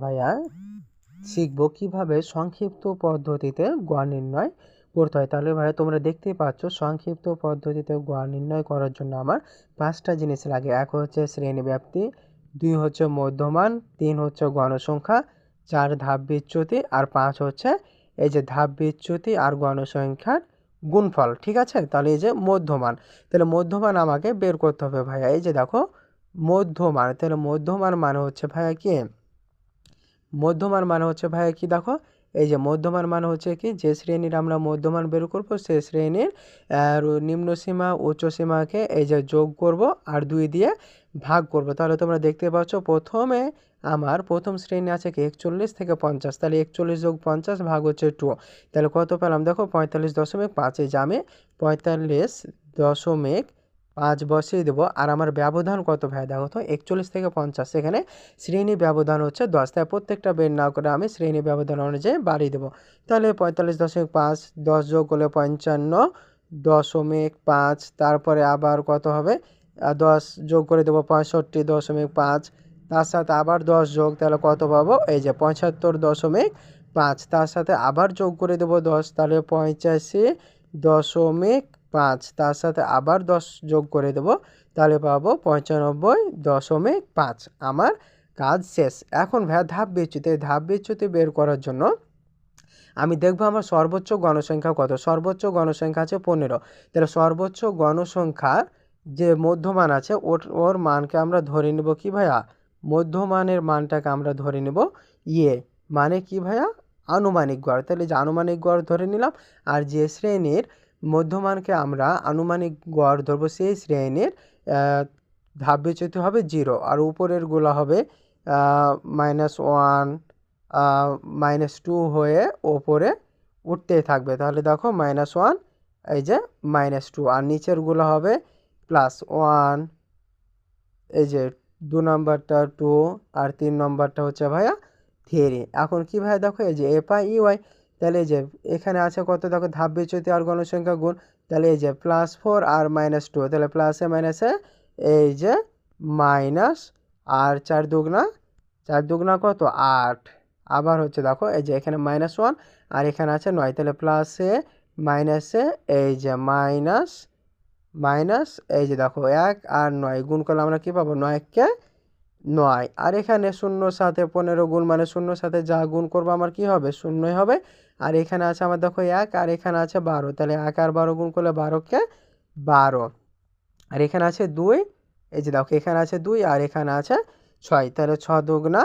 ভাইয়া শিখবো কিভাবে সংক্ষিপ্ত পদ্ধতিতে গড় নির্ণয় করতে হয়। তাহলে ভাইয়া তোমরা দেখতেই পাচ্ছ সংক্ষিপ্ত পদ্ধতিতে গড় নির্ণয় করার জন্য আমার 5টা জিনিস লাগে। এক হচ্ছে শ্রেণীব্যাপ্তি, 2 হচ্ছে মধ্যমান, 3 হচ্ছে গণসংখ্যা, 4 ধাপ বিচ্যুতি, আর 5 হচ্ছে এই যে ধাপ বিচ্যুতি আর গণসংখ্যার গুণফল। ঠিক আছে, তাহলে এই যে মধ্যমান, তাহলে মধ্যমান আমাকে বের করতে হবে ভাইয়া। এই যে দেখো মধ্যমান, তাহলে মধ্যমান মানে হচ্ছে ভাইয়া কি, মধ্যমান মানে হচ্ছে ভাইয়া কি দেখো, এই যে মধ্যমান মানে হচ্ছে কি, যে শ্রেণীর আমরা মধ্যমান বের করব সেই শ্রেণীর নিম্ন সীমা উচ্চ সীমাকে এই যে যোগ করব আর 2 দিয়ে ভাগ করব। তাহলে তোমরা দেখতে পাচ্ছ প্রথমে আমার প্রথম শ্রেণী আছে কি 41 থেকে 50, তাহলে 41 যোগ 50 ভাগ হচ্ছে 2, তাহলে কত পেলাম দেখো 45.5। এই যে আমি 45.5 বসিয়ে দেবো। আর আমার ব্যবধান কত ভাই দেখো তো, 41 থেকে 50, সেখানে শ্রেণী ব্যবধান হচ্ছে 10, তাই প্রত্যেকটা বের না করে আমি শ্রেণী ব্যবধান অনুযায়ী বাড়িয়ে দেবো। তাহলে 45.5, 10 যোগ করলে 55.5, তারপরে আবার কত হবে 10 যোগ করে দেবো 65.5, তার সাথে আবার 10 যোগ, তাহলে কত পাবো এই যে 75.5, তার সাথে আবার যোগ করে দেবো 10, তাহলে 85.5, তার সাথে আবার 10 যোগ করে দেবো, তাহলে পাবো 95.5। আমার কাজ শেষ। এখন ভাইয়া ধাপ বিচ্যুতি, ধাপ বিচ্যুতি বের করার জন্য আমি দেখবো আমার সর্বোচ্চ গণসংখ্যা কত। সর্বোচ্চ গণসংখ্যা আছে 15, তাহলে সর্বোচ্চ গণসংখ্যার যে মধ্যমান আছে ওর মানকে আমরা ধরে নেব কি ভাইয়া, মধ্যমানের মানটাকে আমরা ধরে নেব মানে কি ভাইয়া, আনুমানিক গড়। তাহলে যে আনুমানিক গড় ধরে নিলাম, আর যে শ্রেণীর মধ্যমানকে আমরা আনুমানিক গড় ধরবো সেই শ্রেণীর ধাপ বিচ্যুতি হবে 0, আর উপরের গুলা হবে -1 -2 হয়ে ওপরে উঠতেই থাকবে। তাহলে দেখো -1, এই যে -2, আর নিচেরগুলো হবে +1, এই যে 2 নম্বরটা 2, আর 3 নম্বরটা হচ্ছে ভাইয়া 3। এখন কি ভাইয়া দেখো এই যে এফ আই ইউআই, তাহলে এই যে এখানে আছে কত দেখো ধাপ বিচ্যুতি আর গণসংখ্যা গুণ, তাহলে এই যে +4 আর -2, তাহলে প্লাসে মাইনাসে এই যে মাইনাস, আর 4 দুগুণা কত 8, আবার হচ্ছে দেখো এই যে এখানে -1 আর এখানে আছে 9, তাহলে প্লাসে মাইনাসে এই যে মাইনাস এই যে দেখো 1 আর 9 গুণ করলে আমরা কি পাবো 9 9, আর এখানে 0 সাথে 15 গুণ মানে 0 সাথে যা গুণ করবো আমার কি হবে 0ই হবে। আর এখানে আছে আমার দেখো 1, আর এখানে আছে 12, তাহলে 1 আর 12 গুণ করলে 12, আর এখানে আছে 2, এই যে দেখো এখানে আছে 2 আর এখানে আছে 6, তাহলে 6 দুগুণা